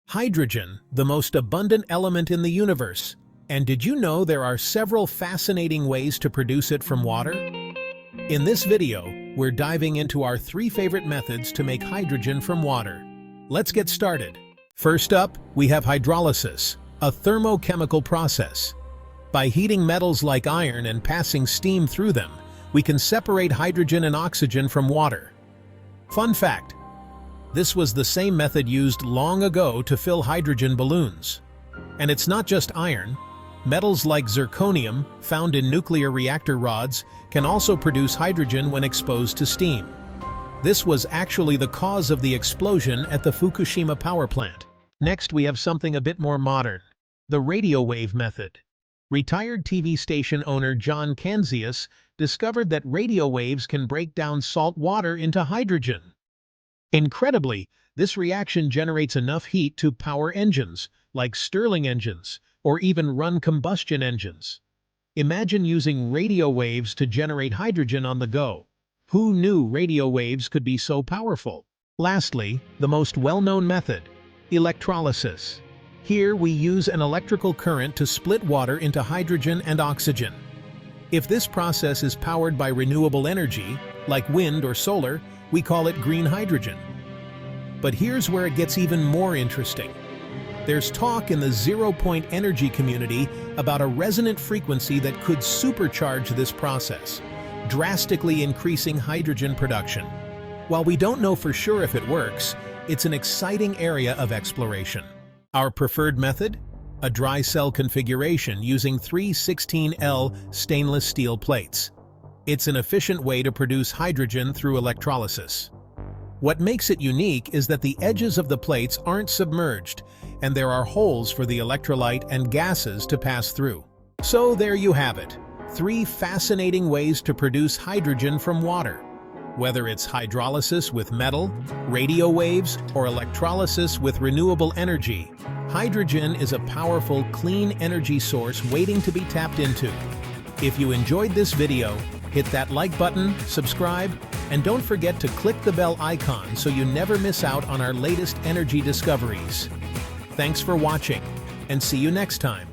Hydrogen, the most abundant element in the universe. And did you know there are several fascinating ways to produce it from water? In this video, we're diving into our 3 favorite methods to make hydrogen from water. Let's get started. First up, we have hydrolysis, a thermochemical process. By heating metals like iron and passing steam through them, we can separate hydrogen and oxygen from water. Fun fact: this was the same method used long ago to fill hydrogen balloons. And it's not just iron. Metals like zirconium, found in nuclear reactor rods, can also produce hydrogen when exposed to steam. This was actually the cause of the explosion at the Fukushima power plant. Next, we have something a bit more modern: the radio wave method. Retired TV station owner John Canzias discovered that radio waves can break down salt water into hydrogen. Incredibly, this reaction generates enough heat to power engines, like Stirling engines, or even run combustion engines. Imagine using radio waves to generate hydrogen on the go. Who knew radio waves could be so powerful? Lastly, the most well-known method: electrolysis. Here we use an electrical current to split water into hydrogen and oxygen. If this process is powered by renewable energy, like wind or solar, we call it green hydrogen. But here's where it gets even more interesting. There's talk in the zero-point energy community about a resonant frequency that could supercharge this process, drastically increasing hydrogen production. While we don't know for sure if it works, it's an exciting area of exploration. Our preferred method? A dry cell configuration using 316L stainless steel plates. It's an efficient way to produce hydrogen through electrolysis. What makes it unique is that the edges of the plates aren't submerged, and there are holes for the electrolyte and gases to pass through. So there you have it, 3 fascinating ways to produce hydrogen from water. Whether it's hydrolysis with metal, radio waves, or electrolysis with renewable energy, hydrogen is a powerful, clean energy source waiting to be tapped into. If you enjoyed this video, hit that like button, subscribe, and don't forget to click the bell icon so you never miss out on our latest energy discoveries. Thanks for watching, and see you next time.